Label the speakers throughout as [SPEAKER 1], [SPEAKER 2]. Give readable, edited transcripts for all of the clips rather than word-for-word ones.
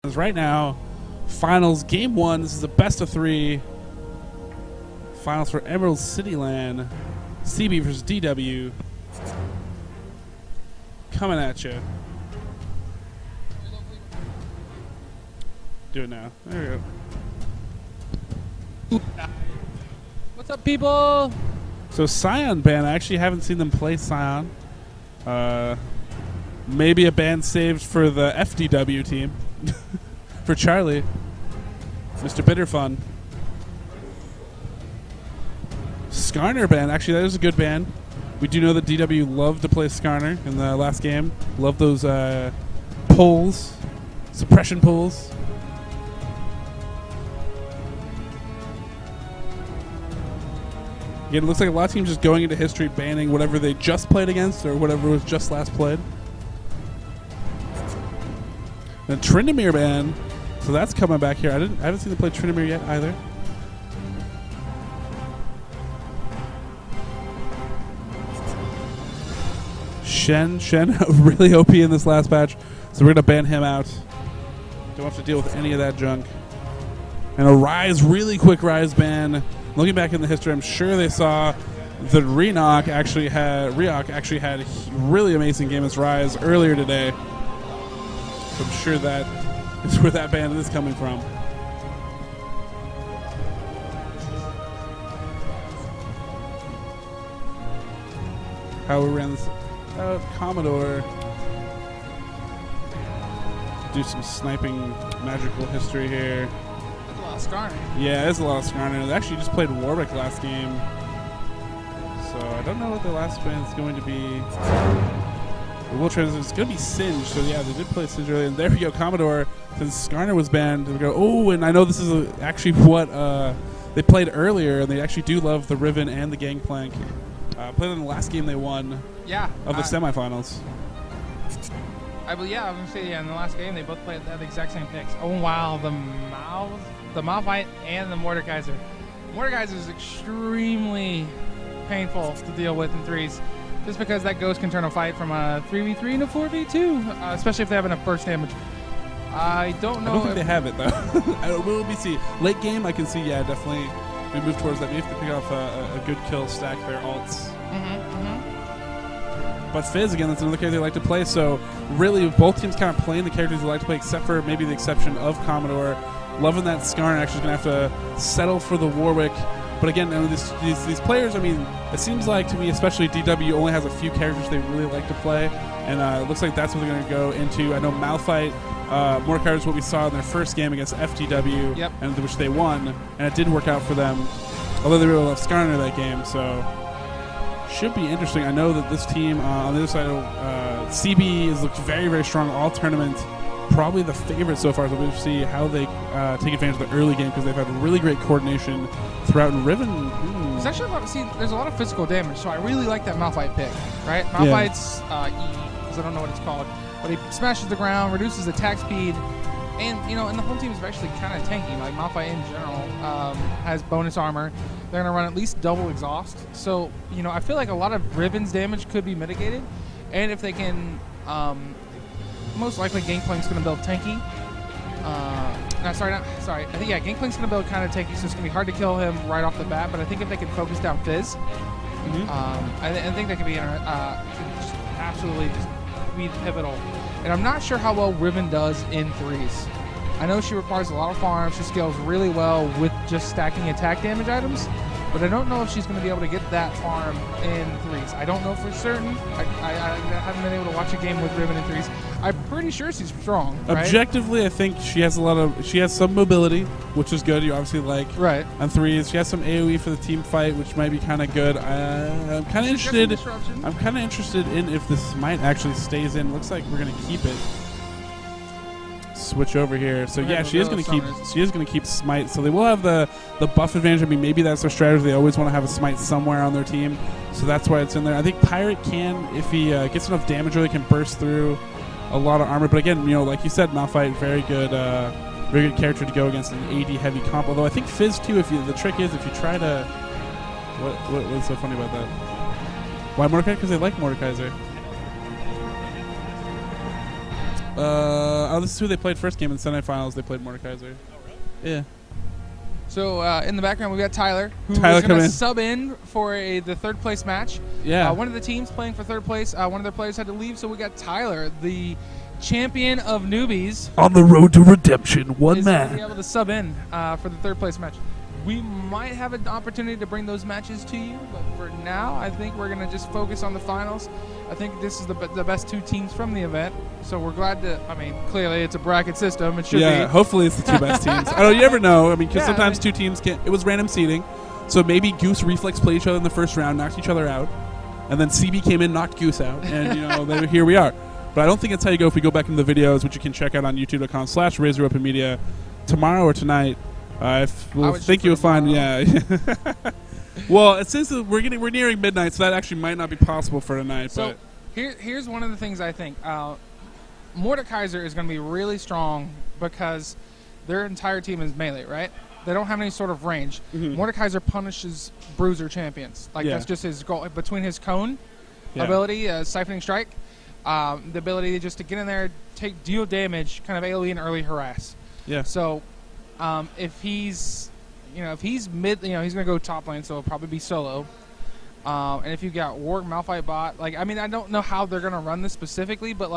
[SPEAKER 1] Right now, finals game 1. This is a best of 3 finals for Emerald City Land. CB versus DW coming at you. Do it now. There we go.
[SPEAKER 2] What's up, people?
[SPEAKER 1] So Scion band, I actually haven't seen them play Scion. Maybe a band saved for the FDW team. For Charlie. Mr. Bitterfun. Skarner band, actually that is a good band. We do know that DW loved to play Skarner in the last game. Love those pulls. Suppression pulls. Again, it looks like a lot of teams just going into history banning whatever they just played against or whatever was just last played. The Tryndamere band, so that's coming back here. I haven't seen them play Tryndamere yet either. Shen really OP in this last patch, so we're gonna ban him out. Don't have to deal with any of that junk. And a Rise, really quick Rise ban. Looking back in the history, I'm sure they saw that Reok actually had a really amazing game as Rise earlier today. So I'm sure that is where that band is coming from. How we ran this out, Commodore. Do some sniping magical history here.
[SPEAKER 2] That's a lot of Skarner.
[SPEAKER 1] Yeah, there's a lot of Skarner. They actually just played Warwick last game. So I don't know what the last band's going to be. It's going to be Singe, so yeah, they did play Singe earlier. And there we go, Commodore. Since Skarner was banned, we go, oh, and I know this is actually what they played earlier, and they actually do love the Riven and the Gangplank. Played in the last game they won of the semifinals.
[SPEAKER 2] I was going to say, in the last game, they both played the exact same picks. Oh, wow, the Malphite and the Mordekaiser. Mordekaiser is extremely painful to deal with in threes. Just because that ghost can turn a fight from a 3v3 into 4v2, especially if they have enough burst damage. I don't know.
[SPEAKER 1] I don't think they have it, though. Will we see? Late game, I can see, yeah, definitely. We move towards that. We have to pick off a good kill, stack their alts. But Fizz, again, that's another character they like to play. So, really, both teams kind of playing the characters they like to play, except for maybe the exception of Commodore. Loving that Skarner actually going to have to settle for the Warwick. But again, these players, I mean, it seems like to me, especially DW, only has a few characters they really like to play. And it looks like that's what they're going to go into. I know Malphite, Mordekaiser is what we saw in their first game against FDW, and which they won. And it did work out for them, although they really loved Skarner that game. So, should be interesting. I know that this team on the other side of CB has looked very, very strong all tournament. Probably the favorite so far, so we'll see how they take advantage of the early game because they've had really great coordination throughout. And Riven,
[SPEAKER 2] there's actually there's a lot of physical damage, so I really like that Malphite pick, right? Malphite's E, because I don't know what it's called, but he smashes the ground, reduces attack speed, and and the whole team is actually kind of tanky. Like Malphite in general has bonus armor. They're gonna run at least double exhaust, so I feel like a lot of Riven's damage could be mitigated, and if they can. Most likely Gangplank's going to build tanky. Sorry. I think, Gangplank's going to build kind of tanky, so it's going to be hard to kill him right off the bat. But I think if they can focus down Fizz, I think that could be absolutely just be pivotal. And I'm not sure how well Riven does in threes. I know she requires a lot of farm. She scales really well with just stacking attack damage items. But I don't know if she's going to be able to get that farm in threes. I don't know for certain. I haven't been able to watch a game with Riven in threes. I'm pretty sure she's strong. Right?
[SPEAKER 1] Objectively, I think she has some mobility, which is good. You obviously like on threes. She has some AOE for the team fight, which might be kind of good. I'm kind of interested. I'm kind of interested in if this Smite actually stays in. Looks like we're going to keep it. Switch over here. So yeah, she is going to keep Smite. So they will have the buff advantage. I mean, maybe that's their strategy. They always want to have a Smite somewhere on their team, so that's why it's in there. I think Pirate can, if he gets enough damage, really can burst through a lot of armor. But again, like you said, Malphite, very good character to go against an AD heavy comp. Although I think Fizz too. The trick is if you try to, what's so funny about that? Why Mordekaiser? Because they like Mordekaiser. This is who they played first game in the semifinals. They played Mordekaiser.
[SPEAKER 2] Oh, really?
[SPEAKER 1] Yeah.
[SPEAKER 2] So in the background, we've got Tyler, who is going to sub in for the third place match.
[SPEAKER 1] Yeah.
[SPEAKER 2] One of the teams playing for third place, one of their players had to leave, so we got Tyler, the champion of newbies.
[SPEAKER 1] On the road to redemption, one man.
[SPEAKER 2] Is going to be able to sub in for the third place match. We might have an opportunity to bring those matches to you, but for now, I think we're going to just focus on the finals. I think this is the best two teams from the event, so we're glad to. I mean, clearly it's a bracket system. It should be.
[SPEAKER 1] Yeah, hopefully it's the two best teams. I don't. You never know. I mean, because sometimes two teams can't. It was random seeding, so maybe Goose Reflex played each other in the first round, knocked each other out, and then CB came in, knocked Goose out, and here we are. But I don't think that's how you go if we go back into the videos, which you can check out on youtube.com/RaiseYourWeaponMedia tomorrow or tonight. I think you'll find, yeah. Well, it says that we're nearing midnight, so that actually might not be possible for tonight.
[SPEAKER 2] So
[SPEAKER 1] but
[SPEAKER 2] here's one of the things I think. Mordekaiser is going to be really strong because their entire team is melee, right? They don't have any sort of range. Mm-hmm. Mordekaiser punishes bruiser champions. That's just his goal. Between his cone ability, siphoning strike, the ability just to get in there, deal damage, kind of AoE and early harass. Yeah. So if he's mid, he's going to go top lane, so it'll probably be solo. And if you got Warg, Malphite bot, I don't know how they're going to run this specifically, but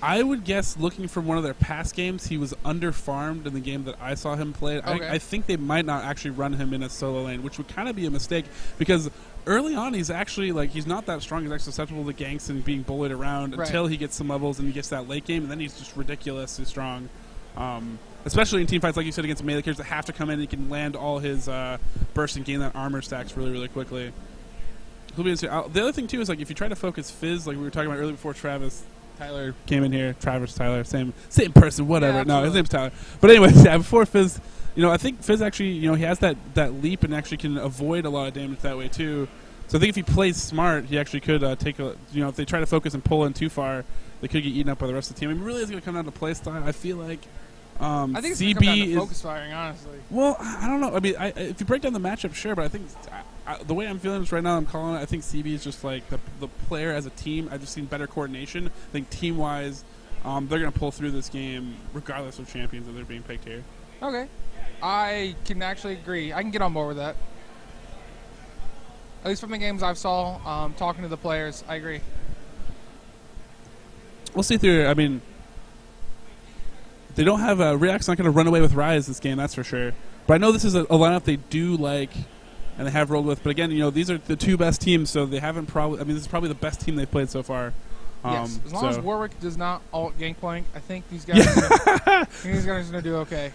[SPEAKER 1] I would guess, looking from one of their past games, he was under-farmed in the game that I saw him play. Okay. I think they might not actually run him in a solo lane, which would kind of be a mistake, because early on he's actually, he's not that strong. He's actually susceptible to ganks and being bullied around until he gets some levels and he gets that late game, and then he's just ridiculously strong. Especially in team fights, like you said, against melee characters that have to come in and he can land all his bursts and gain that armor stacks really, really quickly. The other thing, too, is if you try to focus Fizz, like we were talking about earlier before Tyler came in here. Tyler, same person, whatever. No, his name's Tyler. But anyway, before Fizz, I think Fizz actually, he has that leap and actually can avoid a lot of damage that way, too. So I think if he plays smart, he actually could take a, if they try to focus and pull in too far, they could get eaten up by the rest of the team. It really is going to come down to play style. I feel like
[SPEAKER 2] I think it's going to come down to focus firing, honestly.
[SPEAKER 1] Well, I don't know. I mean, if you break down the matchup, sure, but I think the way I'm feeling this right now, I'm calling it, I think CB is just the player as a team. I've just seen better coordination. I think team-wise, they're going to pull through this game regardless of champions that they're being picked here.
[SPEAKER 2] Okay. I can actually agree. I can get on board with that. At least from the games I've saw, talking to the players, I agree.
[SPEAKER 1] We'll see through. I mean, they don't have React's not going to run away with Rise this game, that's for sure. But I know this is a lineup they do like and they have rolled with. But again, these are the two best teams, so they haven't probably. I mean, this is probably the best team they've played so far.
[SPEAKER 2] Yes, as long as Warwick does not alt Gangplank, I think these guys. These guys are going to do okay.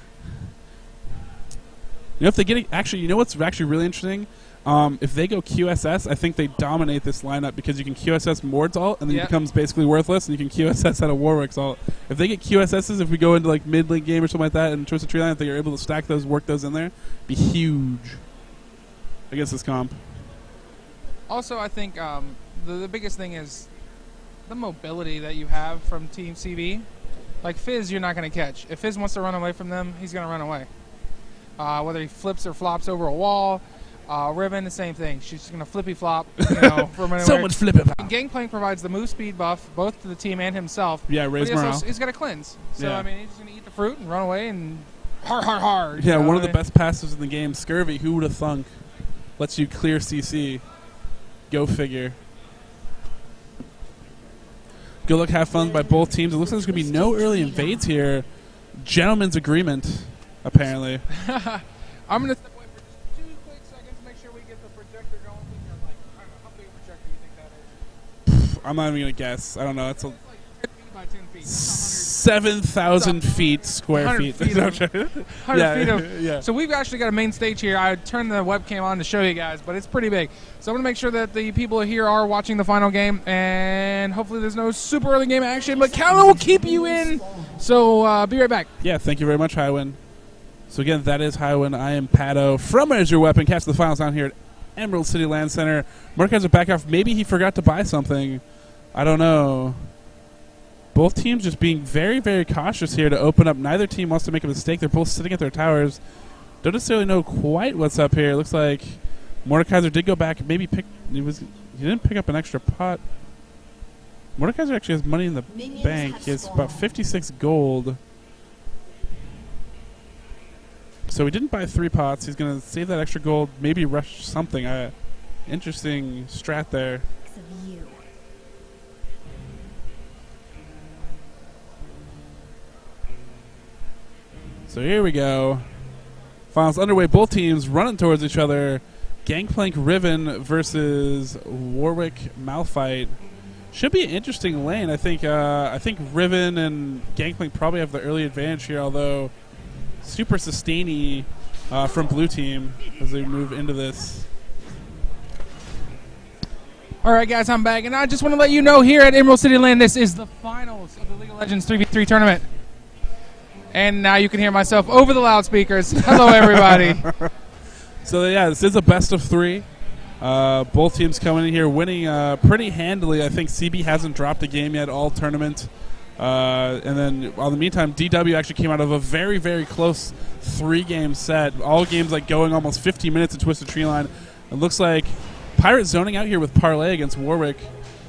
[SPEAKER 1] If they get actually, what's actually really interesting? If they go QSS, I think they dominate this lineup because you can QSS Mord's ult and then it becomes basically worthless, and you can QSS out of Warwick's ult. If they get QSSs, if we go into mid lane game or something like that and Twisted Tree Line, if they are able to stack those, work those in there, be huge against this comp.
[SPEAKER 2] Also, I think the biggest thing is the mobility that you have from Team CB. Like Fizz, you're not going to catch. If Fizz wants to run away from them, he's going to run away. Whether he flips or flops over a wall. Riven, the same thing. She's just going to flippy flop, from anywhere.
[SPEAKER 1] Someone's flipping.
[SPEAKER 2] Gangplank provides the move speed buff both to the team and himself.
[SPEAKER 1] Yeah, raise morale.
[SPEAKER 2] He's got to cleanse. So, he's just going to eat the fruit and run away and hard.
[SPEAKER 1] Yeah, one of the best passives in the game, Scurvy. Who would have thunk? Lets you clear CC. Go figure. Good luck, have fun by both teams. It looks like there's going to be no early invades here. Gentleman's agreement, apparently.
[SPEAKER 2] I'm going to step away for just 2 quick seconds to make sure we get the projector going. I don't know, how big a projector do you think that is?
[SPEAKER 1] I'm not even going to guess. I don't know. It's
[SPEAKER 2] 10 feet by 10 feet.
[SPEAKER 1] 7,000 feet, square feet.
[SPEAKER 2] 100 feet of. So we've actually got a main stage here. I turned the webcam on to show you guys, but it's pretty big. So I'm going to make sure that the people here are watching the final game, and hopefully there's no super early game action, but Calvin will keep you in. So be right back.
[SPEAKER 1] Yeah, thank you very much, Highwind. So again, that is Highwind. I am Pato from Raise Your Weapon. Catch the finals down here at Emerald City Land Center. Mordekaiser back off. Maybe he forgot to buy something. I don't know. Both teams just being very, very cautious here to open up. Neither team wants to make a mistake. They're both sitting at their towers. Don't necessarily know quite what's up here. It looks like Mordekaiser did go back. Maybe he didn't pick up an extra pot. Mordekaiser actually has money in the bank. He has about 56 gold. So he didn't buy 3 pots. He's going to save that extra gold, maybe rush something. Interesting strat there. So here we go. Finals underway. Both teams running towards each other. Gangplank Riven versus Warwick Malphite. Should be an interesting lane. I think Riven and Gangplank probably have the early advantage here, although super sustainy from blue team as they move into this.
[SPEAKER 2] All right, guys, I'm back, and I just want to let you know here at Emerald City Land, this is the finals of the League of Legends 3v3 tournament. And now you can hear myself over the loudspeakers. Hello, everybody.
[SPEAKER 1] So, yeah, this is a best of 3. Both teams coming in here winning pretty handily. I think CB hasn't dropped a game yet all tournament. And then, in the meantime, DW actually came out of a very, very close 3-game set. All games like going almost 50 minutes at Twisted Tree Line. It looks like Pirate zoning out here with Parlay against Warwick.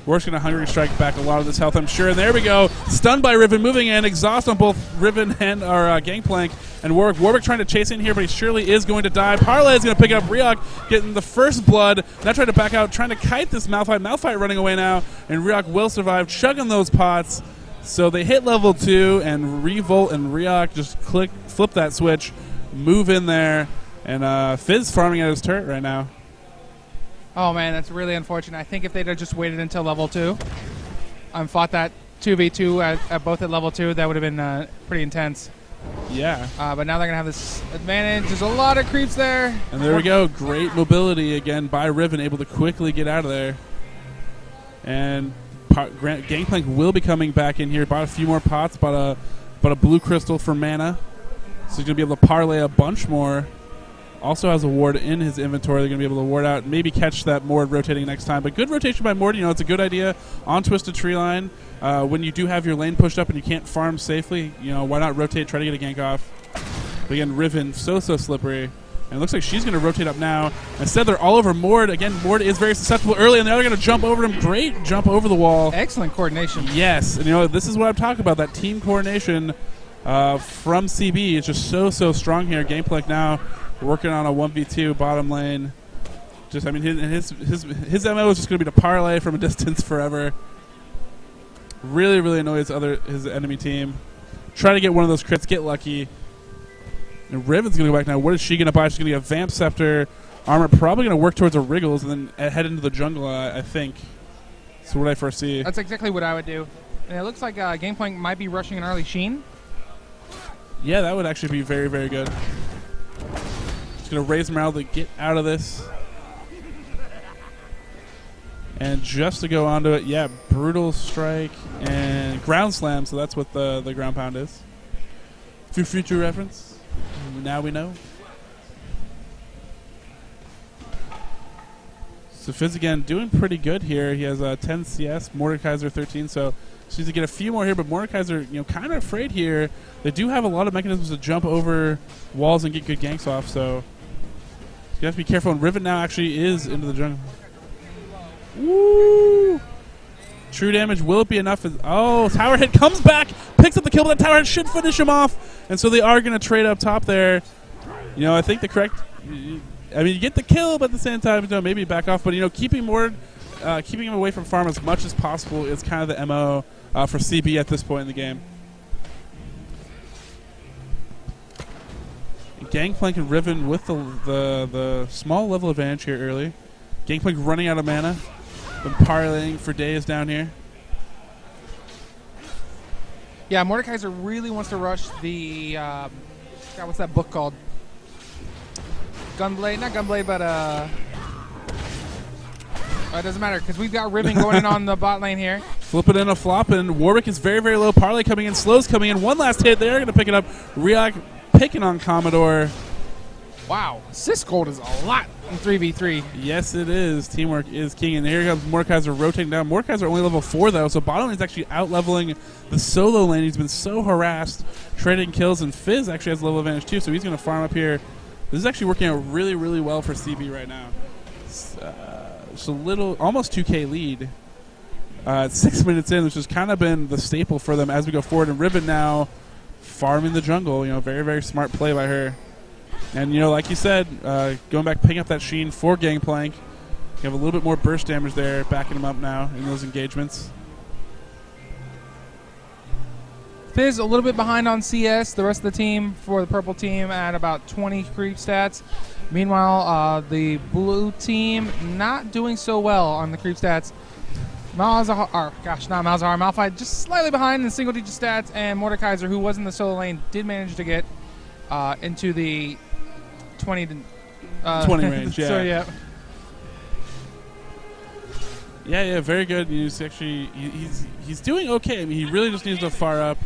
[SPEAKER 1] Warwick's going to Hungry Strike back a lot of this health, I'm sure. And there we go. Stunned by Riven, moving in. Exhaust on both Riven and our Gangplank and Warwick. Warwick trying to chase in here, but he surely is going to die. Parlay is going to pick it up. Ryok getting the first blood. Now trying to back out, trying to kite this Malphite. Malphite running away now, and Ryok will survive, chugging those pots. So they hit level 2, and Revolt and Ryok just flip that switch, move in there, and Fizz farming at his turret right now.
[SPEAKER 2] Oh, man, that's really unfortunate. I think if they'd have just waited until level 2 and fought that 2v2 at both at level 2, that would have been pretty intense.
[SPEAKER 1] Yeah.
[SPEAKER 2] But now they're going to have this advantage. There's a lot of creeps there.
[SPEAKER 1] And there we go. Great mobility again by Riven, able to quickly get out of there. And Gangplank will be coming back in here. Bought a few more pots, bought a blue crystal for mana. So he's going to be able to parlay a bunch more. Also has a ward in his inventory. They're going to be able to ward out, maybe catch that Mord rotating next time. But good rotation by Mord. You know, it's a good idea on Twisted Tree Line. When you do have your lane pushed up and you can't farm safely, you know, why not rotate, try to get a gank off. But again, Riven, so slippery. And it looks like she's going to rotate up now. Instead, they're all over Mord. Again, Mord is very susceptible early, and they're going to jump over him. Great jump over the wall.
[SPEAKER 2] Excellent coordination.
[SPEAKER 1] Yes. And, you know, this is what I'm talking about, that team coordination from CB is just so strong here. Gangplank now working on a 1v2 bottom lane. Just, I mean, his MO is just going to be to parlay from a distance forever. Really annoy his enemy team. Try to get one of those crits, get lucky. And Riven's going to go back now. What is she going to buy? She's going to get a Vamp Scepter armor. Probably going to work towards a Wriggles and then head into the jungle, I think. That's what I foresee.
[SPEAKER 2] That's exactly what I would do. And it looks like Gangplank might be rushing an early Sheen.
[SPEAKER 1] Yeah, that would actually be very good. Just going to raise morale to get out of this. And just to go onto it, yeah, Brutal Strike and Ground Slam, so that's what the Ground Pound is. For future reference, now we know. So Fizz again doing pretty good here. He has 10 CS, Mordekaiser 13, so just needs to get a few more here, but Mordekaiser, you know, kind of afraid here. They do have a lot of mechanisms to jump over walls and get good ganks off, so you have to be careful. And Riven now actually is into the jungle. Woo! True damage, will it be enough? Oh, tower hit comes back, picks up the kill, but that tower hit should finish him off. And so they are going to trade up top there. You know, I think the correct... I mean, you get the kill, but at the same time, you know, maybe back off. But, you know, keeping him away from farm as much as possible is kind of the MO for CB at this point in the game. Gangplank and Riven with the small level advantage here early. Gangplank running out of mana. Been parlaying for days down here.
[SPEAKER 2] Yeah, Mordekaiser really wants to rush the... God, what's that book called? Gunblade? Not Gunblade, but... it doesn't matter, because we've got Riven going in on the bot lane here.
[SPEAKER 1] Flipping in a flop, and Warwick is very low. Parlay coming in, Slow's coming in. One last hit. They're going to pick it up. Ryok picking on Commodore.
[SPEAKER 2] Wow, assist gold is a lot in 3v3.
[SPEAKER 1] Yes, it is. Teamwork is king. And here comes Mordekaiser rotating down. Mordekaiser only level 4, though, so bottom lane is actually out-leveling the solo lane. He's been so harassed, trading kills, and Fizz actually has level advantage, too, so he's going to farm up here. This is actually working out really well for CB right now. It's a little, almost 2K lead. At 6 minutes in, which has kind of been the staple for them as we go forward. And Riven now farming the jungle. Very, very smart play by her. And, like you said, going back, picking up that Sheen for Gangplank. You have a little bit more burst damage there, backing him up now in those engagements.
[SPEAKER 2] Fizz a little bit behind on CS. The rest of the team for the purple team at about 20 creep stats. Meanwhile, the blue team not doing so well on the creep stats. Malphite just slightly behind in single-digit stats, and Mordekaiser, who was in the solo lane, did manage to get into the 20
[SPEAKER 1] range, yeah.
[SPEAKER 2] So, yeah.
[SPEAKER 1] Yeah, very good. He's doing okay. I mean, he really just needs to far up.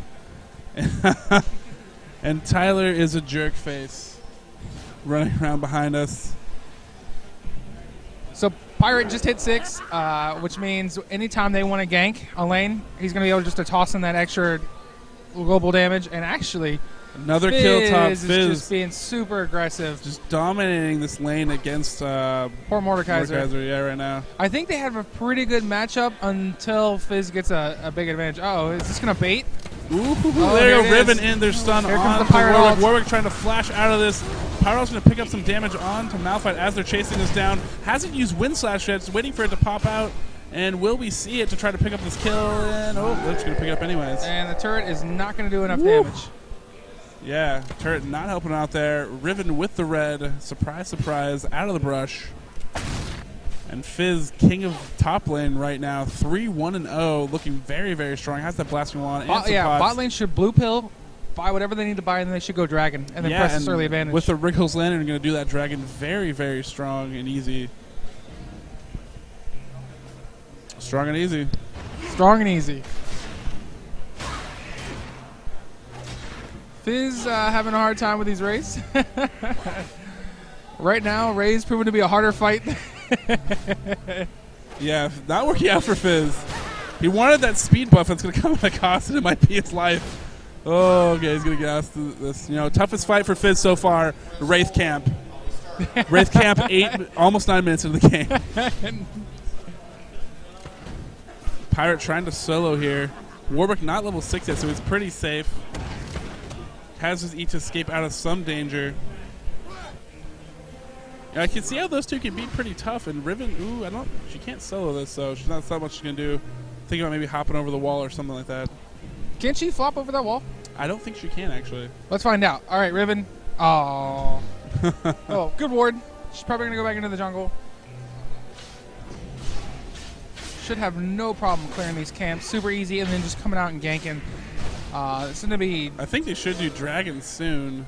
[SPEAKER 1] And Tyler is a jerk face running around behind us.
[SPEAKER 2] So Pirate just hit 6, which means anytime they want to gank a lane, he's going to be able just to toss in that extra global damage. And actually,
[SPEAKER 1] another kill top. Fizz
[SPEAKER 2] is just being super aggressive.
[SPEAKER 1] Just dominating this lane against
[SPEAKER 2] poor Mordekaiser.
[SPEAKER 1] Yeah, right now.
[SPEAKER 2] I think they have a pretty good matchup until Fizz gets a big advantage. Uh-oh, is this going to bait?
[SPEAKER 1] Ooh, there you go. Riven in their stun on Warwick. Warwick trying to flash out of this. Pyro's going to pick up some damage on to Malphite as they're chasing this down. Hasn't used Wind Slash yet. Just waiting for it to pop out. And will we see it to try to pick up this kill? And it's going to pick it up anyways.
[SPEAKER 2] And the turret is not going to do enough damage.
[SPEAKER 1] Yeah, turret not helping out there. Riven with the red. Surprise, surprise, out of the brush. And Fizz, king of top lane right now, 3-1-0, looking very, very strong. Has that blasting wall on.
[SPEAKER 2] Bot lane should blue pill, buy whatever they need to buy, and then they should go dragon, and then press this early advantage.
[SPEAKER 1] With the Wriggles Lantern, going to do that dragon very, very strong and easy. Strong and easy.
[SPEAKER 2] Strong and easy. Fizz having a hard time with these Raise. Right now, Raise proven to be a harder fight.
[SPEAKER 1] Yeah, not working out for Fizz. He wanted that speed buff that's going to come at a cost, and it might be his life. Oh, okay, he's going to get asked this. Toughest fight for Fizz so far, Wraith Camp. Wraith Camp, almost 9 minutes into the game. Pirate trying to solo here. Warwick not level 6 yet, so he's pretty safe. Has his E to escape out of some danger. I can see how those two can be pretty tough. And Riven, she can't solo this, so she's not much she can do. Think about maybe hopping over the wall or something like that.
[SPEAKER 2] Can she flop over that wall?
[SPEAKER 1] I don't think she can, actually.
[SPEAKER 2] Let's find out. All right, Riven. Oh. Oh, good ward. She's probably going to go back into the jungle. Should have no problem clearing these camps. Super easy, and then just coming out and ganking. It's going to be...
[SPEAKER 1] I think they should do dragon soon.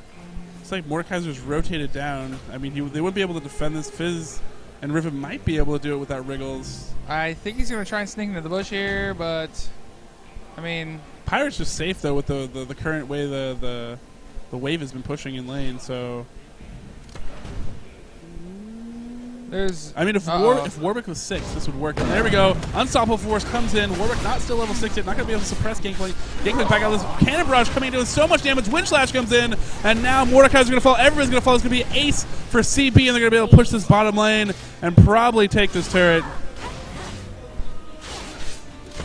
[SPEAKER 1] It's like Mordekaiser's rotated down. I mean, they wouldn't be able to defend this. Fizz and Riven might be able to do it without Wriggles.
[SPEAKER 2] I think he's going to try and sneak into the bush here, but... I mean...
[SPEAKER 1] Pirate's just safe, though, with the current way the wave has been pushing in lane, so... If Warwick was 6, this would work. And there we go. Unstoppable Force comes in. Warwick not still level 6 yet. Not going to be able to suppress Gangplank. Gangplank back out of this Cannon Barrage coming in doing so much damage. Wind Slash comes in. And now Mordekaiser's going to fall. Everyone's going to fall. It's going to be ace for CB. And they're going to be able to push this bottom lane and probably take this turret.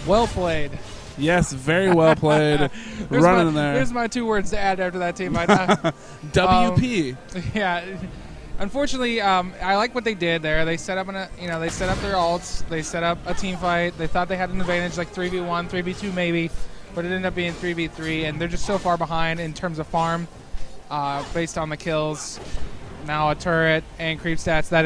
[SPEAKER 2] Well played.
[SPEAKER 1] Yes, very well played. Running in there.
[SPEAKER 2] Here's my 2 words to add after that team.
[SPEAKER 1] WP.
[SPEAKER 2] Yeah. Unfortunately, I like what they did there. They set up they set up their ults. They set up a team fight. They thought they had an advantage, like 3v1, 3v2 maybe, but it ended up being 3v3, and they're just so far behind in terms of farm, based on the kills. Now a turret and creep stats that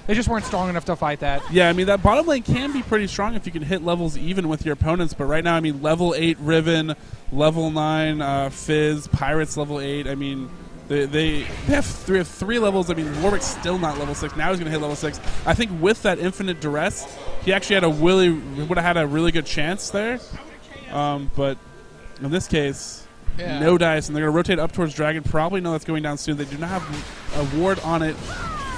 [SPEAKER 2] they just weren't strong enough to fight that.
[SPEAKER 1] Yeah, I mean that bottom lane can be pretty strong if you can hit levels even with your opponents. But right now, I mean level 8 Riven, level 9 Fizz, Pirates level 8. I mean. They have three levels. I mean, Warwick's still not level 6. Now he's going to hit level 6. I think with that infinite duress, he actually would have had a really good chance there. But in this case, no dice, and they're going to rotate up towards Dragon. Probably know that's going down soon. They do not have a ward on it.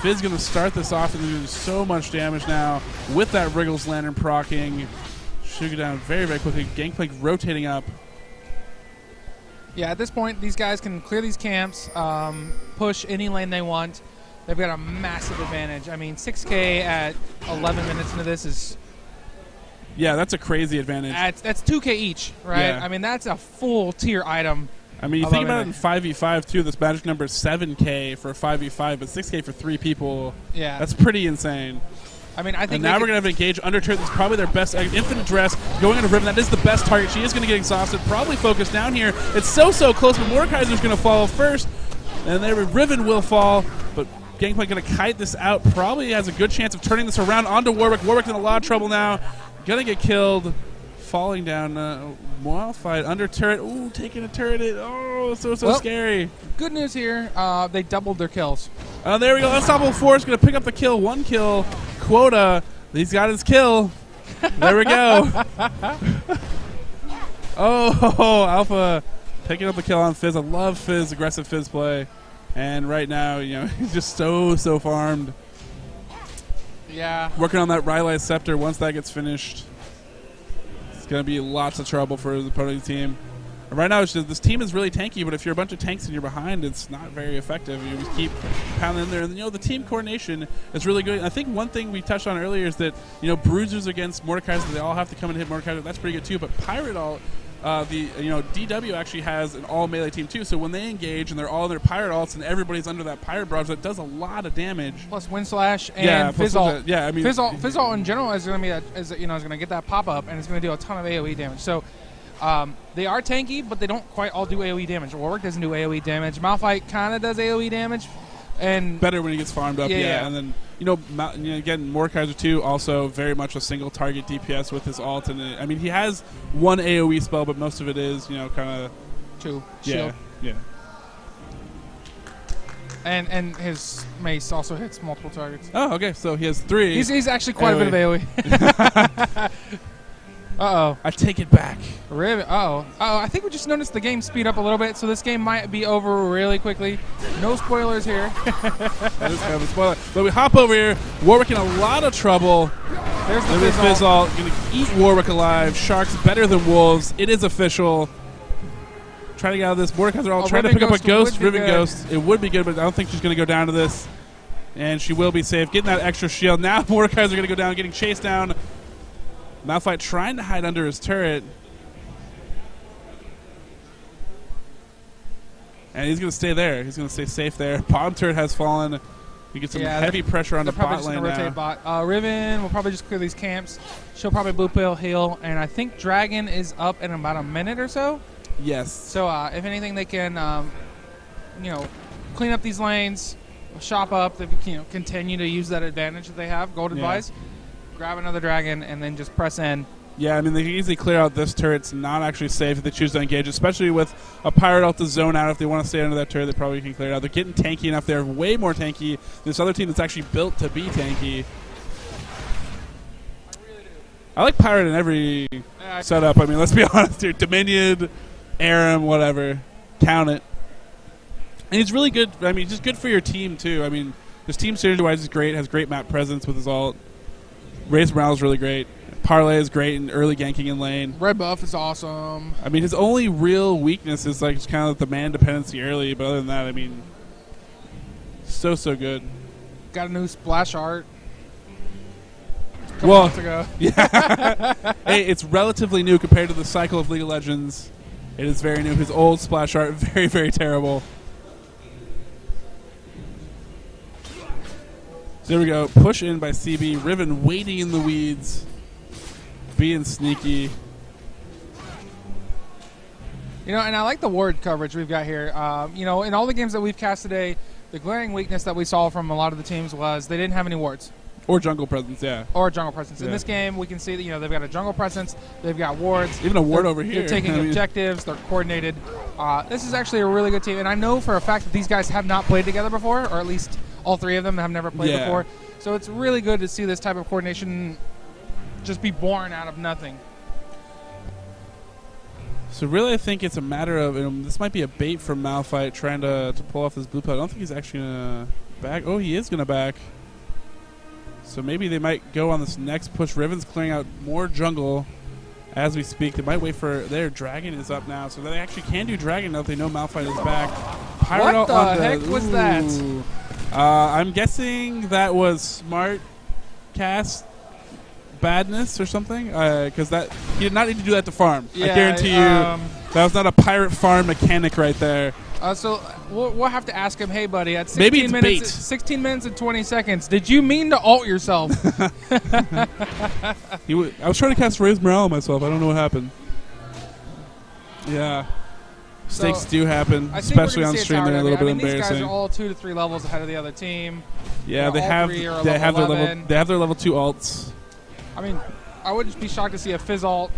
[SPEAKER 1] Fizz going to start this off and do so much damage now with that Wriggles Lantern proccing. Should go down very, very quickly. Gangplank rotating up.
[SPEAKER 2] Yeah, at this point, these guys can clear these camps, push any lane they want. They've got a massive advantage. I mean, 6K at 11 minutes into this is
[SPEAKER 1] Yeah, that's a crazy advantage.
[SPEAKER 2] That's 2K each, right?
[SPEAKER 1] Yeah.
[SPEAKER 2] I mean, that's a full tier item.
[SPEAKER 1] I mean, you think about it in 5v5 too. This magic number is 7K for 5v5, but 6K for 3 people.
[SPEAKER 2] Yeah,
[SPEAKER 1] that's pretty insane.
[SPEAKER 2] I mean, I think.
[SPEAKER 1] And now we're gonna have Engage under turret. That's probably their best. Infinite Dress going into Riven. That is the best target. She is gonna get exhausted. Probably focused down here. It's so close, but Mordekaiser's gonna fall first, and there Riven will fall. But Gangplank gonna kite this out. Probably has a good chance of turning this around onto Warwick. Warwick's in a lot of trouble now. Gonna get killed. Falling down. Malphite under turret. Ooh, taking a turret. Oh, so scary.
[SPEAKER 2] Good news here. They doubled their kills.
[SPEAKER 1] There we go. Unstoppable Force going to pick up the kill. 1 kill. Quota. He's got his kill. There we go. Oh, Alpha picking up the kill on Fizz. I love Fizz, aggressive Fizz play. And right now, he's just so farmed.
[SPEAKER 2] Yeah.
[SPEAKER 1] Working on that Rylai's Scepter. Once that gets finished, it's going to be lots of trouble for the opposing team. Right now, it's just, this team is really tanky, but if you're a bunch of tanks and you're behind, it's not very effective. You just keep pounding in there. And, the team coordination is really good. I think one thing we touched on earlier is that, bruisers against Mordekaiser, they all have to come and hit Mordekaiser. That's pretty good, too. But Pirate DW actually has an all-melee team, too. So when they engage and they're all in their Pirate alts and everybody's under that Pirate barrage, that does a lot of damage.
[SPEAKER 2] Plus Wind Slash and Fizz ult.
[SPEAKER 1] Yeah, I mean,
[SPEAKER 2] Fizz ult in general is going to be is going to get that pop-up, and it's going to do a ton of AoE damage. So they are tanky, but they don't quite all do AoE damage. Warwick doesn't do AoE damage. Malphite kind of does AoE damage, and
[SPEAKER 1] better when he gets farmed up.
[SPEAKER 2] Yeah.
[SPEAKER 1] And then again, Mordekaiser too, also very much a single target DPS with his ult. And I mean, he has 1 AoE spell, but most of it is kind of
[SPEAKER 2] 2
[SPEAKER 1] shield. Yeah.
[SPEAKER 2] And his mace also hits multiple targets.
[SPEAKER 1] Oh, okay. So he has 3.
[SPEAKER 2] He's actually quite a bit of AoE. Uh-oh.
[SPEAKER 1] I take it back.
[SPEAKER 2] Riven. Uh-oh. I think we just noticed the game speed up a little bit, so this game might be over really quickly. No spoilers here.
[SPEAKER 1] That is kind of a spoiler. But we hop over here. Warwick in a lot of trouble.
[SPEAKER 2] There's the Fizz ult.
[SPEAKER 1] Going to eat Warwick alive. Sharks better than wolves. It is official. Trying to get out of this. Mordekaiser all trying to pick up a ghost. Riven Ghost. It would be good, but I don't think she's going to go down to this. And she will be safe. Getting that extra shield. Now Mordekaiser going to go down, getting chased down. Malphite trying to hide under his turret. And he's going to stay there. He's going to stay safe there. Bottom turret has fallen. We get some heavy pressure on the bot lane now.
[SPEAKER 2] Bot. Riven will probably just clear these camps. She'll probably blue pill heal. And I think Dragon is up in about a minute or so.
[SPEAKER 1] Yes.
[SPEAKER 2] So if anything, they can, clean up these lanes, shop up. They continue to use that advantage that they have. Gold advice. Grab another dragon, and then just press in.
[SPEAKER 1] Yeah, I mean, they can easily clear out this turret. It's not actually safe if they choose to engage, especially with a Pirate ult to zone out. If they want to stay under that turret, they probably can clear it out. They're getting tanky enough. They're way more tanky than this other team that's actually built to be tanky.
[SPEAKER 2] I really do.
[SPEAKER 1] I like Pirate in every setup. I mean, let's be honest here. Dominion, Aram, whatever. Count it. And he's really good. I mean, just good for your team, too. I mean, his team synergy-wise is great. Has great map presence with his ult. Raise morale is really great. Parlay is great in early ganking in lane.
[SPEAKER 2] Red buff is awesome.
[SPEAKER 1] I mean, his only real weakness is like kind of the man dependency early, but other than that, I mean, so good.
[SPEAKER 2] Got a new splash art.
[SPEAKER 1] Well,
[SPEAKER 2] months ago.
[SPEAKER 1] Yeah. Hey, it's relatively new compared to the cycle of League of Legends. It is very new. His old splash art, very terrible. There we go. Push in by CB. Riven waiting in the weeds. Being sneaky.
[SPEAKER 2] And I like the ward coverage we've got here. In all the games that we've cast today, the glaring weakness that we saw from a lot of the teams was they didn't have any wards.
[SPEAKER 1] Or jungle presence, yeah.
[SPEAKER 2] Or jungle presence. In this game, we can see that they've got a jungle presence, they've got wards.
[SPEAKER 1] Even a ward over here.
[SPEAKER 2] They're taking objectives, they're coordinated. This is actually a really good team, and I know for a fact that these guys have not played together before, or at least all 3 of them have never played before. So it's really good to see this type of coordination just be born out of nothing.
[SPEAKER 1] So really, I think it's a matter of this might be a bait from Malphite trying to pull off this blue pill. I don't think he's actually gonna back. Oh, he is gonna back. So maybe they might go on this next push. Riven's clearing out more jungle as we speak. They might wait for their dragon is up now, so they actually can do dragon now if they know Malphite is back.
[SPEAKER 2] Pirate what the heck was that?
[SPEAKER 1] I'm guessing that was smart cast. badness or something? Because he did not need to do that to farm.
[SPEAKER 2] Yeah,
[SPEAKER 1] I guarantee you that was not a pirate farm mechanic right there.
[SPEAKER 2] So we'll have to ask him, hey, buddy, at 16 minutes and 20 seconds, did you mean to ult yourself?
[SPEAKER 1] I was trying to cast Raise Morale on myself. I don't know what happened. Yeah. Mistakes do happen, especially on stream. They're a little bit embarrassing.
[SPEAKER 2] These guys are all 2 to 3 levels ahead of the other team.
[SPEAKER 1] Yeah, they have their level 2 ults.
[SPEAKER 2] I mean, I wouldn't be shocked to see a Fizz ult.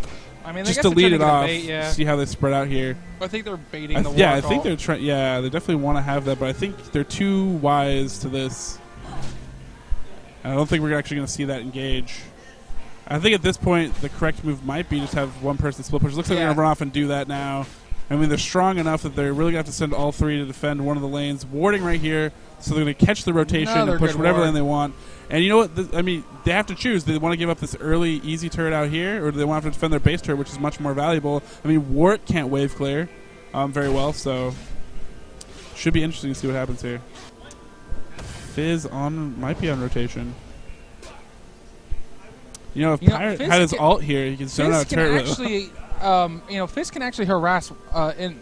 [SPEAKER 2] I mean,
[SPEAKER 1] just to lead it off, see how they spread out here.
[SPEAKER 2] I think they're baiting the Warwick
[SPEAKER 1] Yeah, I think they're trying. Yeah, they definitely want to have that, but I think they're too wise to this. I don't think we're actually going to see that engage. I think at this point, the correct move might be just have one person split push. It looks like they're going to run off and do that now. I mean, they're strong enough that they're really going to have to send all 3 to defend one of the lanes. Warding right here, so they're going to catch the rotation and push whatever lane they want. And you know what? I mean, they have to choose. Do they want to give up this early, easy turret out here, or do they want to defend their base turret, which is much more valuable? I mean, Wart can't wave clear very well, so should be interesting to see what happens here. Fizz might be on rotation. You know, if Pirate had his ult here, he can zone out a turret.
[SPEAKER 2] Fizz can actually harass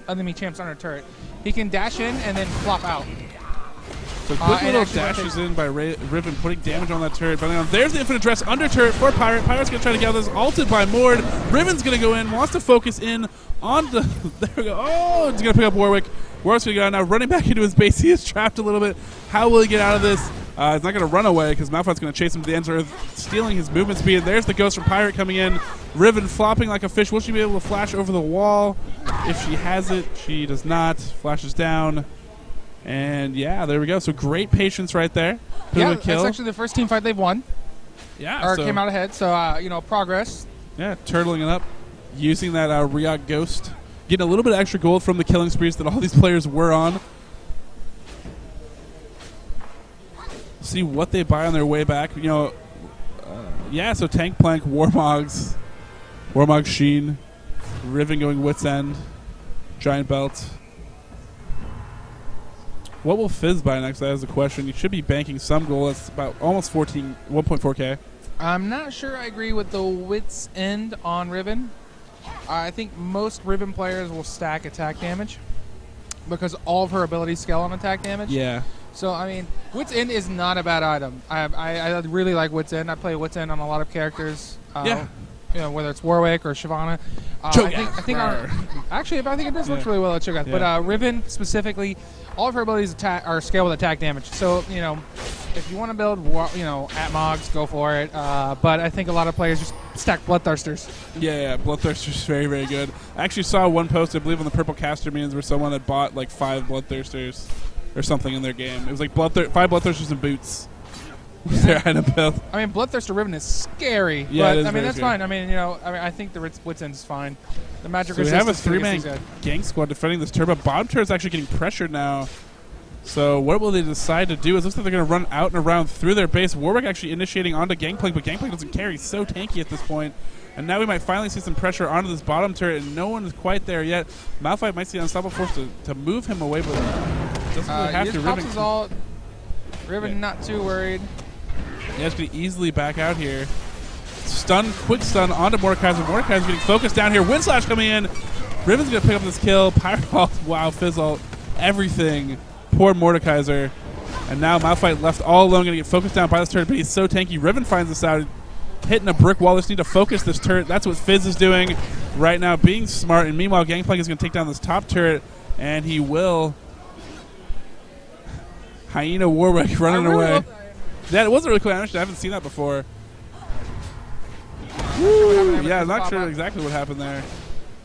[SPEAKER 2] enemy champs on a turret. He can dash in and then flop out.
[SPEAKER 1] So quick little dashes in by Riven, putting damage on that turret. But there's the infinite dress under turret for Pirate. Pirate's going to try to get this. Ulted by Mord. Riven's going to go in, wants to focus in on the... There we go. Oh, he's going to pick up Warwick. Warwick's going to go out now, running back into his base. He is trapped a little bit. How will he get out of this? He's not going to run away because Malphite's going to chase him to the ends earth, stealing his movement speed. There's the ghost from Pirate coming in. Riven flopping like a fish. Will she be able to flash over the wall? If she has it, she does not. Flashes down. And yeah, there we go. So great patience right there.
[SPEAKER 2] Yeah, that's actually the first team fight they've won.
[SPEAKER 1] Yeah.
[SPEAKER 2] Or came out ahead. So, progress.
[SPEAKER 1] Yeah, turtling it up. Using that Riot Ghost. Getting a little bit of extra gold from the killing sprees that all these players were on. See what they buy on their way back. So Tank Plank, Warmogs, Sheen, Riven going Wit's End, Giant Belt. What will Fizz buy next? That is the question. You should be banking some gold. That's about almost 1.4K.
[SPEAKER 2] I'm not sure I agree with the Wit's End on Riven. I think most Riven players will stack attack damage because all of her abilities scale on attack damage.
[SPEAKER 1] Yeah.
[SPEAKER 2] So, I mean, Wit's End is not a bad item. I really like Wit's End. I play Wit's End on a lot of characters. Whether it's Warwick or Shyvana. I think it does work really well at Cho'Gath. Yeah. But Riven specifically, all of her abilities are scale with attack damage. So, if you want to build, at Mogs, go for it. But I think a lot of players just stack Bloodthirsters.
[SPEAKER 1] Yeah, Bloodthirsters very, very good. I actually saw one post, I believe, on the Purple Caster means where someone had bought like 5 Bloodthirsters or something in their game. It was like 5 Bloodthirsters and boots.
[SPEAKER 2] Yeah. I mean, Bloodthirster Riven is scary.
[SPEAKER 1] Yeah,
[SPEAKER 2] but that's
[SPEAKER 1] scary.
[SPEAKER 2] fine. I mean, I think the Wit's End is fine. The magic
[SPEAKER 1] resistance. We have a 3-man gang squad defending this turret. But bottom turret is actually getting pressured now. So what will they decide to do? It looks like they're going to run out and around through their base. Warwick actually initiating onto Gangplank, but Gangplank doesn't care. He's so tanky at this point. And now we might finally see some pressure onto this bottom turret, and no one is quite there yet. Malphite might see an unstoppable force to move him away, but doesn't really have to.
[SPEAKER 2] Riven not too worried.
[SPEAKER 1] Yeah, it's going to easily back out here. Quick stun onto Mordekaiser. Mordekaiser getting focused down here. Windslash coming in. Riven's going to pick up this kill. Pirate ult, wow, Fizz ult, everything. Poor Mordekaiser. And now Malphite left all alone, going to get focused down by this turret, but he's so tanky. Riven finds this out, hitting a brick wall. They just need to focus this turret. That's what Fizz is doing right now, being smart. And meanwhile, Gangplank is going to take down this top turret, and he will. Hyena Warwick running away. Yeah, it wasn't really cool animation. I haven't seen that before. Yeah, I'm not sure exactly what happened there.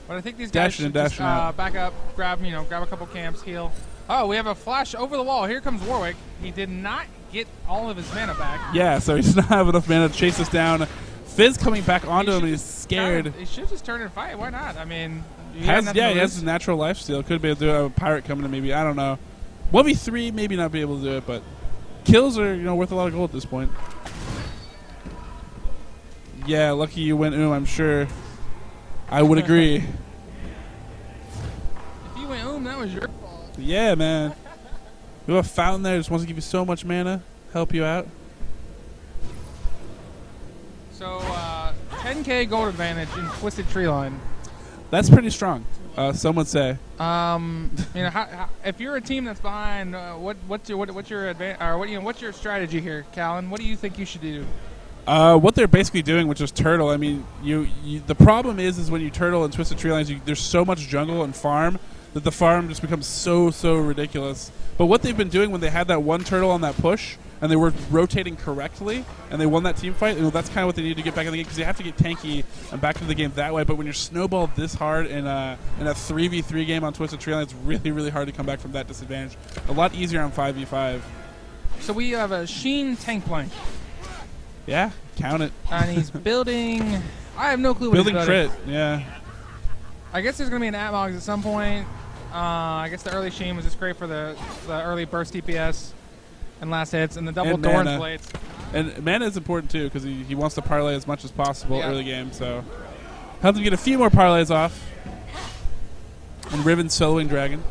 [SPEAKER 2] But I think these guys should just back up, grab a couple camps, heal. Oh, we have a flash over the wall. Here comes Warwick. He did not get all of his mana back.
[SPEAKER 1] Yeah, so he does not have enough mana to chase us down. Fizz coming back onto him, and he's scared.
[SPEAKER 2] He should just turn and fight. Why not? I mean,
[SPEAKER 1] he has his natural lifesteal. Could be able to do a pirate coming in, maybe. I don't know. 1v3, maybe not be able to do it, but kills are worth a lot of gold at this point. Yeah, lucky you went I'm sure. I would agree.
[SPEAKER 2] If you went that was your fault.
[SPEAKER 1] Yeah, man. We have a fountain there, just wants to give you so much mana, help you out.
[SPEAKER 2] So, 10K gold advantage in Twisted Tree Line.
[SPEAKER 1] That's pretty strong. Some would say.
[SPEAKER 2] If you're a team that's behind, what's your strategy here, Callan? What do you think you should do?
[SPEAKER 1] What they're basically doing, which is turtle. I mean, the problem is when you turtle and Twisted Tree Lines, there's so much jungle and farm that the farm just becomes so ridiculous. But what they've been doing when they had that one turtle on that push and they were rotating correctly and they won that team fight, that's kind of what they need to get back in the game, because you have to get tanky and back into the game that way. But when you're snowballed this hard in a 3v3 game on Twisted Tree Line, it's really, really hard to come back from that disadvantage. A lot easier on 5v5.
[SPEAKER 2] So we have a Sheen tank plank.
[SPEAKER 1] Yeah, count it.
[SPEAKER 2] And he's building... I have no clue what he's building.
[SPEAKER 1] Building crit, yeah.
[SPEAKER 2] I guess there's going to be an Atmogs at some point. I guess the early Sheen was just great for the early burst DPS and last hits and the double Doran's blades.
[SPEAKER 1] And mana is important too, because he wants to parlay as much as possible early game. So helps him get a few more parlays off. And Riven soloing Dragon.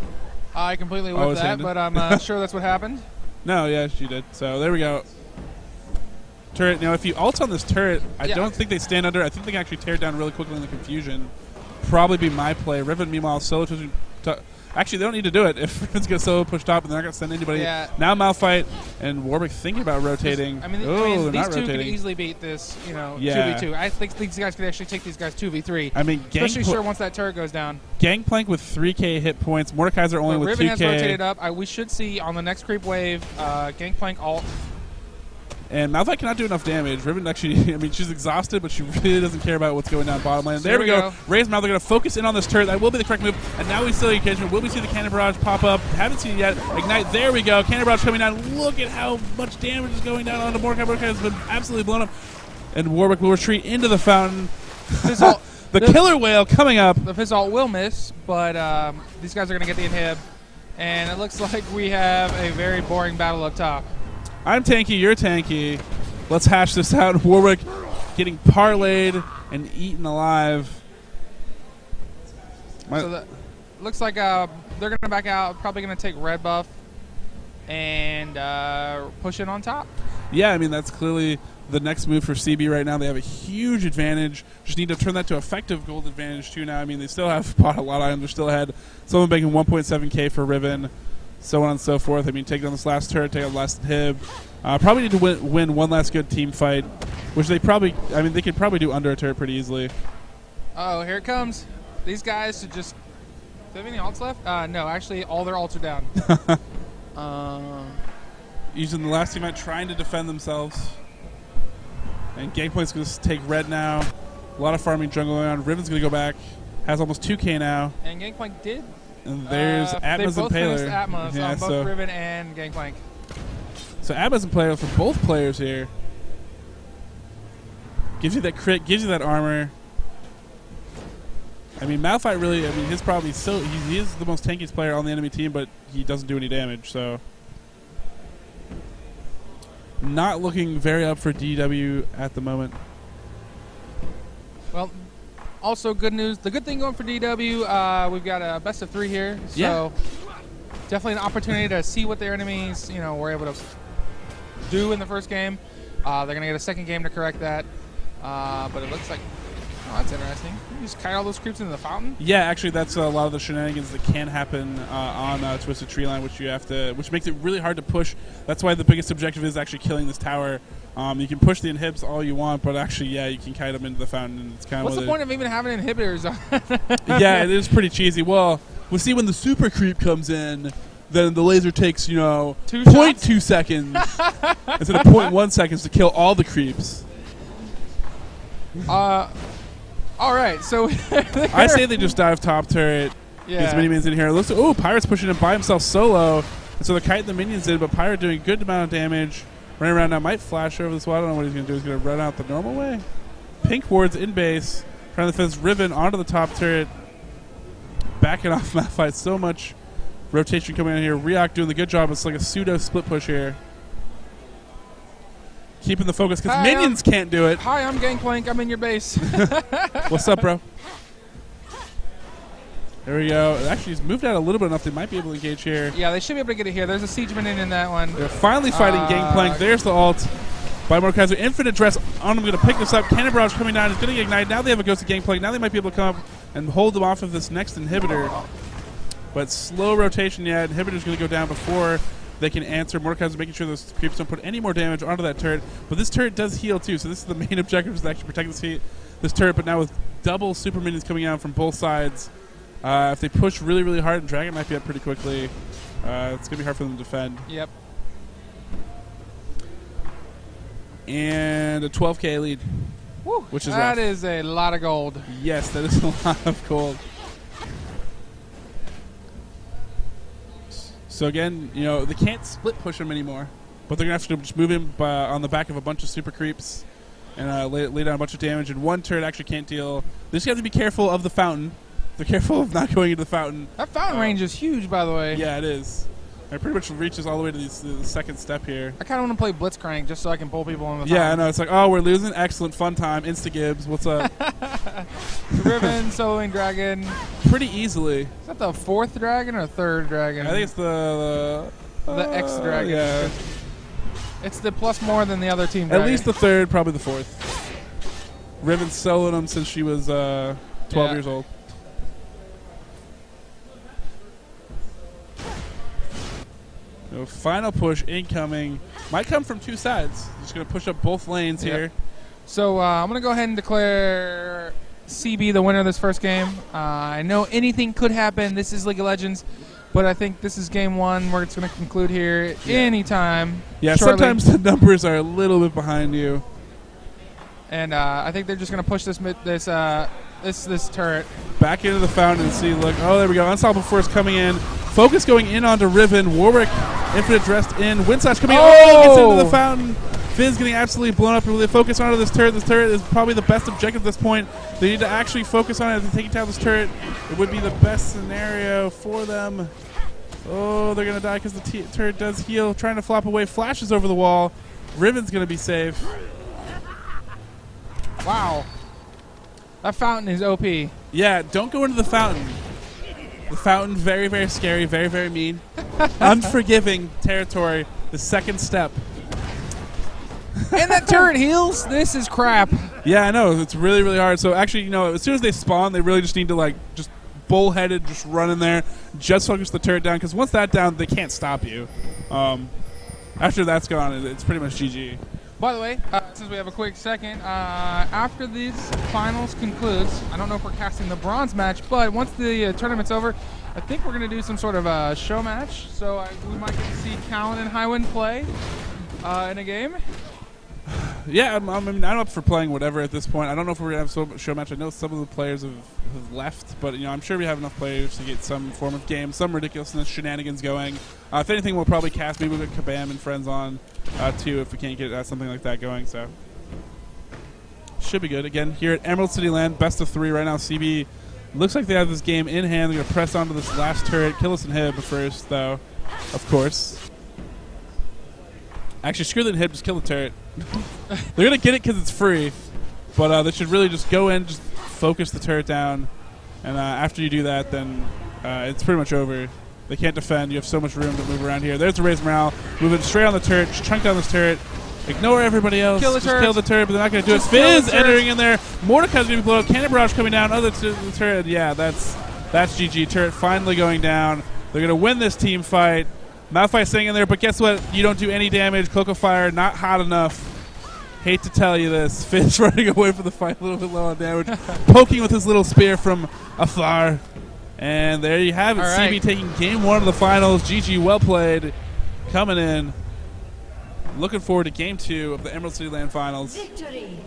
[SPEAKER 2] I completely whipped that, but I'm sure that's what happened.
[SPEAKER 1] No, yeah, she did. So there we go. Turret. Now, if you ult on this turret, I don't think they stand under. I think they can actually tear it down really quickly in the confusion. Probably be my play. Riven, meanwhile, solo pushing. Actually, they don't need to do it. If Riven's going to solo push top and they're not going to send anybody. Yeah. Now Malphite and Warwick thinking about rotating.
[SPEAKER 2] I mean these two could easily beat this, 2v2. I think these guys could actually take these guys 2v3.
[SPEAKER 1] I mean,
[SPEAKER 2] especially sure once that turret goes down.
[SPEAKER 1] Gangplank with 3k hit points. Mordekaiser only with 2k.
[SPEAKER 2] Riven has rotated up. We should see on the next creep wave Gangplank ult.
[SPEAKER 1] And Malphite cannot do enough damage. Riven actually, I mean, she's exhausted, but she really doesn't care about what's going down bottom lane. There we go. Raise Mouth, they're going to focus in on this turret. That will be the correct move. And now we see the engagement. Will we see the Cannon Barrage pop up? Haven't seen it yet. Ignite. There we go. Cannon Barrage coming down. Look at how much damage is going down onto Mordekaiser. Mordekaiser has been absolutely blown up. And Warwick will retreat into the fountain. The killer whale coming up.
[SPEAKER 2] The Fizz ult will miss, but these guys are going to get the inhib. And it looks like we have a very boring battle up top.
[SPEAKER 1] I'm tanky, you're tanky. Let's hash this out. Warwick getting parlayed and eaten alive.
[SPEAKER 2] So looks like they're going to back out. Probably going to take red buff and push it on top.
[SPEAKER 1] Yeah, I mean, that's clearly the next move for CB right now. They have a huge advantage. Just need to turn that to effective gold advantage too now. I mean, they still have bought a lot of items. They're still ahead. Someone banking 1.7k for Riven. So on and so forth. I mean, take on this last turret, take on the last hib. Probably need to win one last good team fight, which they probably, I mean, they could probably do under a turret pretty easily.
[SPEAKER 2] Oh, here it comes. These guys should just... Do they have any ults left? No, actually, all their ults are down.
[SPEAKER 1] Using the last team fight, trying to defend themselves. And Gangplank's going to take red now. A lot of farming jungle going on. Riven's going to go back. Has almost 2k now.
[SPEAKER 2] And Gangplank did.
[SPEAKER 1] And there's Atmos and Paler.
[SPEAKER 2] They both Atmos on both Riven and Gangplank.
[SPEAKER 1] So Atmos and Paler for both players here. Gives you that crit, gives you that armor. I mean, Malphite really, I mean, his problem, he is the most tankiest player on the enemy team, but he doesn't do any damage, so. Not looking very up for DW at the moment.
[SPEAKER 2] Well, also, good news. The good thing going for DW, we've got a best of 3 here. So definitely an opportunity to see what their enemies, were able to do in the first game. They're going to get a second game to correct that. But it looks like, that's interesting. You just kite all those creeps into the fountain?
[SPEAKER 1] Yeah, actually, that's a lot of the shenanigans that can happen on Twisted Tree Line, which makes it really hard to push. That's why the biggest objective is actually killing this tower. You can push the inhibs all you want, but actually, you can kite them into the fountain. And it's kind of
[SPEAKER 2] what's the point of even having inhibitors?
[SPEAKER 1] Yeah, it is pretty cheesy. Well, we'll see when the super creep comes in. Then the laser takes 0.2 seconds instead of 0.1 seconds to kill all the creeps.
[SPEAKER 2] All right, so
[SPEAKER 1] I say they just dive top turret.
[SPEAKER 2] Yeah.
[SPEAKER 1] Get as many minions in here. It looks Pirate's pushing him by himself solo, and so they're kiting the minions in, but Pirate doing a good amount of damage. Running around now, might flash over this wall. I don't know what he's going to do. He's going to run out the normal way. Pink wards in base. Trying to fence Riven onto the top turret. Backing off Malphite. So much rotation coming in here. Ryok doing the good job. It's like a pseudo split push here. Keeping the focus because minions can't do it.
[SPEAKER 2] Hi, I'm Gangplank. I'm in your base.
[SPEAKER 1] What's up, bro? There we go. Actually, he's moved out a little bit enough. They might be able to engage here.
[SPEAKER 2] Yeah, they should be able to get it here. There's a siege minion in that one.
[SPEAKER 1] They're finally fighting Gangplank. There's the ult. by Mordekaiser. Infinite Dress on them, going to pick this up. Cannon Barrage coming down is going to ignite. Now they have a Ghost of Gangplank. Now they might be able to come up and hold them off of this next inhibitor. But slow rotation yet. Inhibitor's going to go down before they can answer. Mordekaiser making sure those creeps don't put any more damage onto that turret. But this turret does heal too, so this is the main objective, is to actually protect this turret. But now with double super minions coming out from both sides, if they push really, really hard, and Dragon might be up pretty quickly, it's going to be hard for them to defend.
[SPEAKER 2] Yep.
[SPEAKER 1] And a 12k lead,
[SPEAKER 2] Woo,
[SPEAKER 1] which is
[SPEAKER 2] that
[SPEAKER 1] rough.
[SPEAKER 2] is a lot of gold.
[SPEAKER 1] Yes, that is a lot of gold. So again, you know, they can't split push him anymore, but they're going to have to just move him on the back of a bunch of super creeps and lay down a bunch of damage. And one turret actually can't deal. They just have to be careful of the fountain. They're careful of not going into the fountain.
[SPEAKER 2] That fountain range is huge, by the way.
[SPEAKER 1] Yeah, it is. It pretty much reaches all the way to the second step here.
[SPEAKER 2] I kind of want to play Blitzcrank just so I can pull people on the
[SPEAKER 1] Yeah, I
[SPEAKER 2] fountain.
[SPEAKER 1] know. It's like, oh, we're losing. Excellent, fun time. Insta-Gibbs. What's up?
[SPEAKER 2] Ribbon, soloing Dragon.
[SPEAKER 1] Pretty easily.
[SPEAKER 2] Is that the 4th dragon or 3rd dragon?
[SPEAKER 1] I think it's the
[SPEAKER 2] X dragon.
[SPEAKER 1] Yeah.
[SPEAKER 2] It's the plus more than the other team
[SPEAKER 1] At
[SPEAKER 2] dragon.
[SPEAKER 1] least the 3rd, probably the 4th. Ribbon's soloing them since she was 12 years old. So final push incoming. Might come from two sides. Just going to push up both lanes here.
[SPEAKER 2] So I'm going to go ahead and declare CB the winner of this first game. I know anything could happen. This is League of Legends. But I think this is game 1 where it's going to conclude here anytime.
[SPEAKER 1] Yeah,
[SPEAKER 2] shortly.
[SPEAKER 1] sometimes the numbers are a little bit behind you.
[SPEAKER 2] And I think they're just going to push this turret
[SPEAKER 1] back into the fountain and see. Look, oh, there we go. Unstoppable Force coming in. Focus going in onto Riven. Warwick, Infinite dressed in. Windslash coming in. Oh, gets into the fountain. Fizz getting absolutely blown up. Will they focus onto this turret? This turret is probably the best objective at this point. They need to actually focus on it. If they're taking down this turret, it would be the best scenario for them. Oh, they're going to die because the turret does heal. Trying to flop away. Flashes over the wall. Riven's going to be safe.
[SPEAKER 2] Wow. That fountain is OP.
[SPEAKER 1] Yeah, don't go into the fountain. The fountain, very, very scary, very, very mean. Unforgiving territory, the second step.
[SPEAKER 2] And that turret heals? This is crap.
[SPEAKER 1] Yeah, I know. It's really, really hard. So actually, you know, as soon as they spawn, they really just need to, like, just bullheaded, just run in there, just focus the turret down, because once that's down, they can't stop you. After that's gone, it's pretty much GG.
[SPEAKER 2] By the way, since we have a quick second, after these finals concludes, I don't know if we're casting the bronze match, but once the tournament's over, I think we're going to do some sort of a show match. So we might get to see Callan and Highwind play in a game.
[SPEAKER 1] Yeah, I'm up for playing whatever at this point. I don't know if we're going to have a show match. I know some of the players have left, but you know, I'm sure we have enough players to get some form of game, some ridiculousness, shenanigans going. If anything, we'll probably cast. Maybe we'll get Kabam and friends on too if we can't get something like that going. So should be good. Again, here at Emerald City Land, best of 3 right now. CB looks like they have this game in hand. They're going to press onto this last turret, kill us and Hib first, though, of course. Actually, screw the Hib, just kill the turret. They're going to get it because it's free, but they should really just go in, just focus the turret down, and after you do that, then it's pretty much over. They can't defend. You have so much room to move around here. There's the raise morale. Moving straight on the turret. Just chunk down this turret. Ignore everybody else.
[SPEAKER 2] Kill the
[SPEAKER 1] just kill the turret, but they're not going to do it. Fizz entering in there. Mordekaiser's going to be blown up. Cannon Barrage coming down. Oh, the turret. Yeah, that's GG. Turret finally going down. They're going to win this team fight. Malphite staying in there, but guess what? You don't do any damage. Cloak of Fire, not hot enough. Hate to tell you this. Fizz running away from the fight, a little bit low on damage. Poking with his little spear from afar. And there you have it.
[SPEAKER 2] All right.
[SPEAKER 1] CB taking game 1 of the finals. GG, well played. Coming in. Looking forward to game 2 of the Emerald City Land finals.
[SPEAKER 3] Victory.